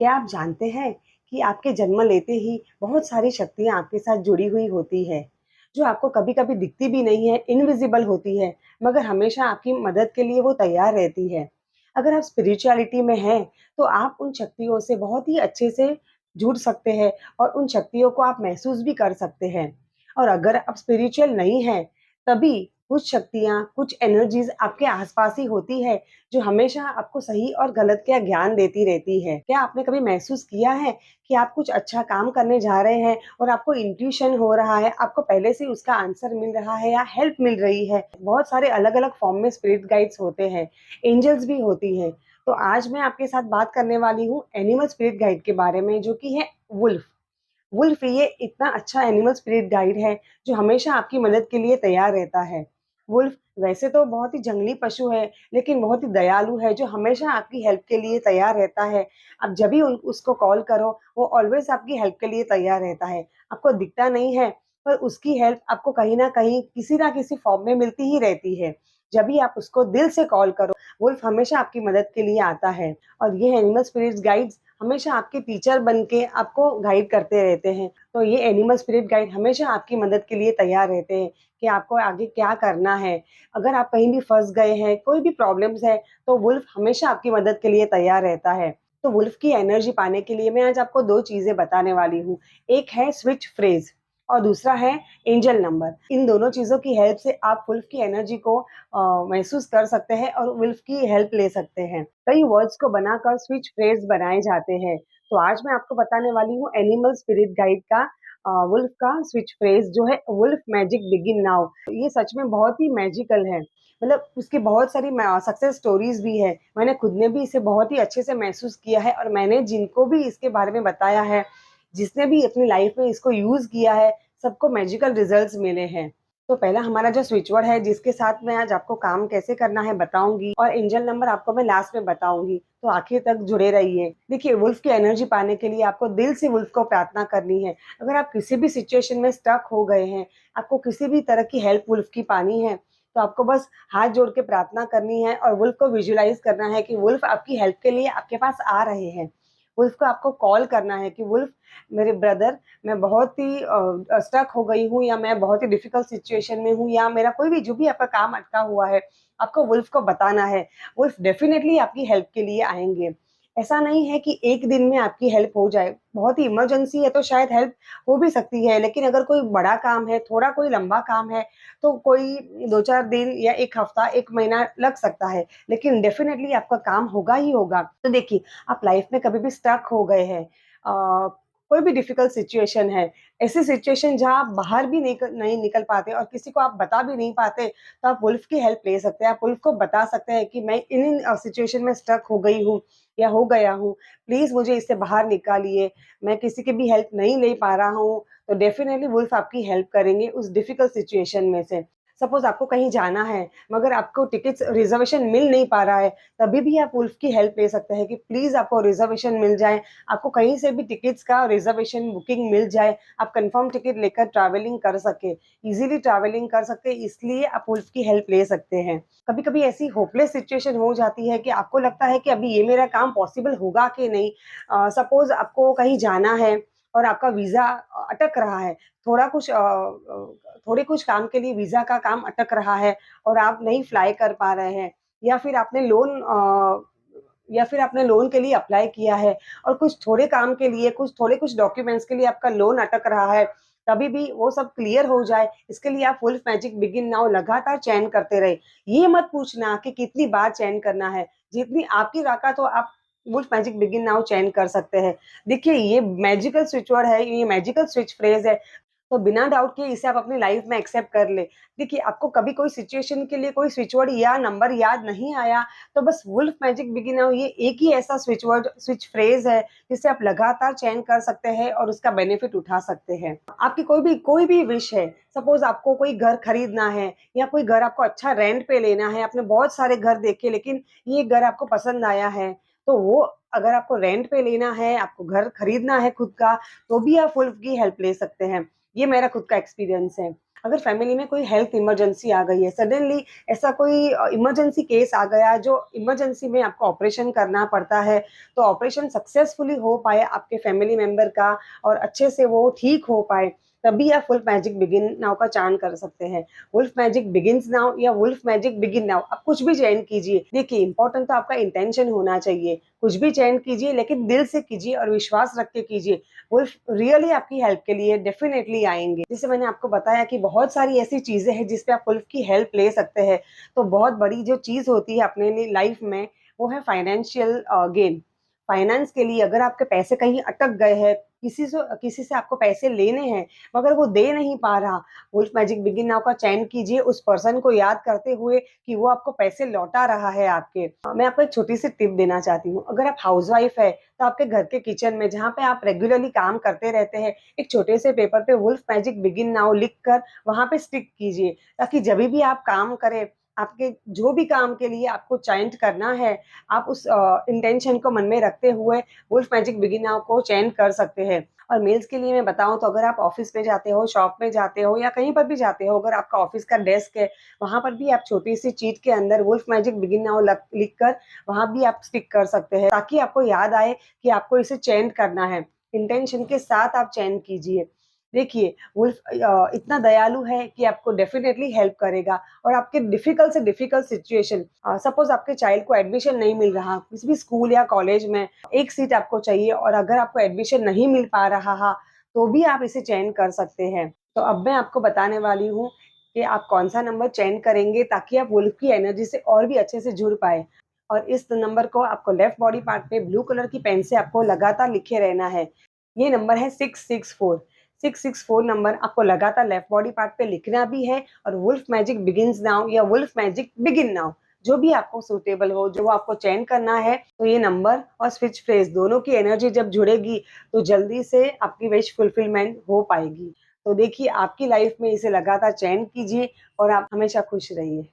क्या आप जानते हैं कि आपके जन्म लेते ही बहुत सारी शक्तियाँ आपके साथ जुड़ी हुई होती है, जो आपको कभी-कभी दिखती भी नहीं है, इनविज़िबल होती है, मगर हमेशा आपकी मदद के लिए वो तैयार रहती है। अगर आप स्पिरिचुअलिटी में हैं, तो आप उन शक्तियों से बहुत ही अच्छे से जुड़ सकते हैं और उन शक्तियों को आप महसूस भी कर सकते हैं। और अगर आप स्पिरिचुअल नहीं हैं, तभी कुछ शक्तियाँ, कुछ एनर्जीज़ आपके आस-पास ही होती है, जो हमेशा आपको सही और गलत का ज्ञान देती रहती है। क्या आपने कभी महसूस किया है कि आप कुछ अच्छा काम करने जा रहे हैं और आपको इंट्यूशन हो रहा है, आपको पहले से उसका आंसर मिल रहा है या हेल्प मिल रही है? बहुत सारे अलग-अलग फॉर्म में स्पिरिट गाइड्स होते हैं, एंजल्स भी होती हैं। तो आज मैं आपके साथ बात करने वाली हूँ एनिमल स्पिरिट गाइड के बारे में, जो कि है वुल्फ। वुल्फ ये इतना अच्छा एनिमल स्पिरिट गाइड है, जो हमेशा आपकी मदद के लिए तैयार रहता है। वुल्फ वैसे तो बहुत ही जंगली पशु है, लेकिन बहुत ही दयालु है, जो हमेशा आपकी हेल्प के लिए तैयार रहता है। आप जब भी उन उसको कॉल करो, वो ऑलवेज़ आपकी हेल्प के लिए तैयार रहता है। आपको दिखता नहीं है, पर उसकी हेल्प आपको कहीं न कहीं, किसी न किसी फ़ॉर्म में मिलती ही रहती है। जब भी आप उसको दिल से कॉल करो, वुल्फ हमेशा आपकी मदद के लिए आता है और ये एनिमल स्पिरिट्स गाइड्स हमेशा आपके टीचर बन के आपको गाइड करते रहते हैं। तो ये एनिमल स्पिरिट गाइड हमेशा आपकी मदद के लिए तैयार रहते हैं कि आपको आगे क्या करना है। अगर आप कहीं भी फँस गए हैं, कोई भी प्रॉब्लम्स है, तो वुल्फ हमेशा आपकी मदद के लिए तैयार रहता है। तो वुल्फ की एनर्जी पाने के लिए मैं आज आपको 2 चीज़ें बताने वाली हूँ। एक है स्विच फ्रेज़ और दूसरा है एंजल नंबर। इन दोनों चीज़ों की हेल्प से आप वुल्फ की एनर्जी को महसूस कर सकते हैं और वुल्फ की हेल्प ले सकते हैं। कई वर्ड्स को बनाकर स्विच फ्रेज़ बनाए जाते हैं। तो आज मैं आपको बताने वाली हूँ एनिमल स्पिरिट गाइड का वुल्फ का स्विच फ्रेज़ जो है वुल्फ मैजिक बिगिन नाउ। ये सच में बहुत ही मैजिकल है। मतलब उसकी बहुत सारी सक्सेस स्टोरीज़ भी है। मैंने खुद ने भी इसे बहुत ही अच्छे से महसूस किया है और मैंने जिनको भी इसके बारे में बताया है, जिसने भी अपनी लाइफ़ में इसको यूज़ किया है, सबको मैजिकल रिज़ल्ट्स मिले हैं। तो पहला हमारा जो स्विच वर्ड है, जिसके साथ मैं आज आपको काम कैसे करना है बताऊँगी और एंजल नंबर आपको मैं लास्ट में बताऊँगी, तो आखिर तक जुड़े रहिए। देखिए, वुल्फ की एनर्जी पाने के लिए आपको दिल से वुल्फ को प्रार्थना करनी है। अगर आप किसी भी सिचुएशन में स्टक हो गए हैं, आपको किसी भी तरह की हेल्प वुल्फ की पानी है, तो आपको बस हाथ जोड़ के प्रार्थना करनी है और वुल्फ को विजुअलाइज़ करना है कि वुल्फ आपकी हेल्प के लिए आपके पास आ रहे हैं। वुल्फ को आपको कॉल करना है कि वुल्फ, मेरे ब्रदर, मैं बहुत ही स्टक हो गई हूँ या मैं बहुत ही डिफ़िकल्ट सिचुएशन में हूँ या मेरा कोई भी जो भी आपका काम अटका हुआ है, आपको वुल्फ को बताना है। वुल्फ डेफ़िनेटली आपकी हेल्प के लिए आएँगे। ऐसा नहीं है कि एक दिन में आपकी हेल्प हो जाए, बहुत ही इमरजेंसी है तो शायद हेल्प हो भी सकती है, लेकिन अगर कोई बड़ा काम है, थोड़ा कोई लंबा काम है, तो कोई 2-4 दिन या 1 हफ्ता, 1 महीना लग सकता है, लेकिन डेफ़िनेटली आपका काम होगा ही होगा। तो देखिए, आप लाइफ़ में कभी भी स्टक हो गए हैं, कोई भी डिफ़िकल्ट सिचुएशन है, ऐसी सिचुएशन जहाँ आप बाहर भी नहीं निकल पाते और किसी को आप बता भी नहीं पाते, तो आप वुल्फ की हेल्प ले सकते हैं। आप वुल्फ को बता सकते हैं कि मैं इन-इन सिचुएशन में स्टक हो गई हूँ या हो गया हूँ, प्लीज़ मुझे इससे बाहर निकालिए, मैं किसी की भी हेल्प नहीं ले पा रहा हूँ, तो डेफ़िनेटली वुल्फ आपकी हेल्प करेंगे उस डिफ़िकल्ट सिचुएशन में से। सपोज़ आपको कहीं जाना है, मगर आपको टिकट्स रिज़र्वेशन मिल नहीं पा रहा है, तभी भी आप वुल्फ की हेल्प ले सकते हैं कि प्लीज़ आपको रिज़र्वेशन मिल जाए, आपको कहीं से भी टिकट्स का रिज़र्वेशन बुकिंग मिल जाए, आप कन्फर्म टिकट लेकर ट्रैवलिंग कर सकें, ईज़िली ट्रैवलिंग कर सकते हैं, इसलिए आप वुल्फ की हेल्प ले सकते हैं। कभी-कभी ऐसी होपलेस सिचुएशन हो जाती है कि आपको लगता है कि अभी ये मेरा काम पॉसिबल होगा कि नहीं। सपोज़ आपको कहीं जाना है और आपका वीज़ा अटक रहा है, थोड़ा कुछ थोड़े कुछ काम के लिए वीज़ा का काम अटक रहा है और आप नहीं फ्लाई कर पा रहे हैं या फिर आपने लोन के लिए अप्लाई किया है और कुछ थोड़े काम के लिए, कुछ डॉक्यूमेंट्स के लिए आपका लोन अटक रहा है, तभी भी वो सब क्लियर हो जाए, इसके लिए आप वुल्फ मैजिक बिगिन नाउ लगातार चयन करते रहे। ये मत पूछना कि कितनी बार चयन करना है, जितनी आपकी ताकत हो आप वुल्फ मैजिक बिगिन नाउ चयन कर सकते हैं। देखिए, ये मैजिकल स्विच वर्ड है, ये मैजिकल स्विच फ्रेज़ है, तो बिना डाउट के इसे आप अपनी लाइफ में एक्सेप्ट कर लें। देखिए, आपको कभी कोई सिचुएशन के लिए कोई स्विच वर्ड या नंबर याद नहीं आया, तो बस वुल्फ मैजिक बिगिन नाउ ये एक ही ऐसा स्विच वर्ड, स्विच फ्रेज़ है, जिसे आप लगातार चयन कर सकते हैं और उसका बेनिफिट उठा सकते हैं। आपकी कोई भी विश है, सपोज़ आपको कोई घर खरीदना है या कोई घर आपको अच्छा रेंट पे लेना है, आपने बहुत सारे घर देखे लेकिन ये घर आपको पसंद आया है, तो वो अगर आपको रेंट पे लेना है, आपको घर खरीदना है खुद का, तो भी आप वुल्फ की हेल्प ले सकते हैं। ये मेरा खुद का एक्सपीरियंस है। अगर फैमिली में कोई हेल्थ इमरजेंसी आ गई है, सडनली ऐसा कोई इमरजेंसी केस आ गया जो इमरजेंसी में आपको ऑपरेशन करना पड़ता है, तो ऑपरेशन सक्सेसफुली हो पाए आपके फैमिली मेंबर का और अच्छे से वो ठीक हो पाए, तभी आप वुल्फ मैजिक बिगिन नाउ का चयन कर सकते हैं। वुल्फ मैजिक बिगिन्स नाउ या वुल्फ मैजिक बिगिन नाउ, आप कुछ भी चयन कीजिए। देखिए, इंपॉर्टेंट तो आपका इंटेंशन होना चाहिए। कुछ भी चयन कीजिए लेकिन दिल से कीजिए और विश्वास रख के कीजिए। वुल्फ रियली आपकी हेल्प के लिए डेफिनेटली आएँगे। जैसे मैंने आपको बताया कि बहुत सारी ऐसी चीज़ें हैं जिस पे आप वुल्फ की हेल्प ले सकते हैं। तो बहुत बड़ी जो चीज़ होती है अपने लिए लाइफ में, वो है फाइनेंशियल गेन। फाइनेंस के लिए अगर आपके पैसे कहीं अटक गए हैं, किसी से आपको पैसे लेने हैं, मगर वो दे नहीं पा रहा, वुल्फ मैजिक बिगिन नाउ का चयन कीजिए उस पर्सन को याद करते हुए कि वो आपको पैसे लौटा रहा है आपके। मैं आपको एक छोटी-सी टिप देना चाहती हूँ। अगर आप हाउसवाइफ है, तो आपके घर के किचन में जहाँ पे आप रेगुलरली काम करते रहते हैं, एक छोटे से पेपर पे वुल्फ मैजिक बिगिन नाउ लिख कर वहाँ पे स्टिक कीजिए, ताकि जभी भी आप काम करें, आपके जो भी काम के लिए आपको चयन करना है, आप उस इंटेंशन को मन में रखते हुए वुल्फ मैजिक बिगिन नाउ को चयन कर सकते हैं। और मेल्स के लिए मैं बताऊँ तो अगर आप ऑफ़िस में जाते हो, शॉप में जाते हो या कहीं पर भी जाते हो, अगर आपका ऑफ़िस का डेस्क है, वहाँ पर भी आप छोटी-सी चीट के अंदर वुल्फ मैजिक बिगिन नाउ लख लिख कर वहाँ भी आप स्टिक कर सकते हैं, ताकि आपको याद आए कि आपको इसे चेंज करना है। इंटेंशन के साथ आप चेंज कीजिए। देखिए, वुल्फ इतना दयालु है कि आपको डेफ़िनेटली हेल्प करेगा और आपके डिफ़िकल्ट से डिफ़िकल्ट सिचुएशन, सपोज़ आपके चाइल्ड को एडमिशन नहीं मिल रहा, किसी भी स्कूल या कॉलेज में, एक सीट आपको चाहिए और अगर आपको एडमिशन नहीं मिल पा रहा तो भी आप इसे चयन कर सकते हैं। तो अब मैं आपको बताने वाली हूँ कि आप कौन-सा नंबर चयन करेंगे ताकि आप वुल्फ की एनर्जी से और भी अच्छे से जुड़ पाएँ। और इस नंबर को आपको लेफ्ट बॉडी पार्ट पे ब्लू कलर की पेन से आपको लगातार लिखे रहना है। ये नंबर है 664। 664 नंबर आपको लगातार लेफ्ट बॉडी पार्ट पे लिखना भी है और वुल्फ मैजिक बिगिन्स नाउ या वुल्फ मैजिक बिगिन नाउ, जो भी आपको सूटेबल हो, जो आपको चयन करना है, तो ये नंबर और स्विच फ्रेज़ दोनों की एनर्जी जब जुड़ेगी, तो जल्दी से आपकी विश फुलफिलमेंट हो पाएगी। तो देखिए, आपकी लाइफ़ में इसे लगातार चयन कीजिए और आप हमेशा खुश रहिए।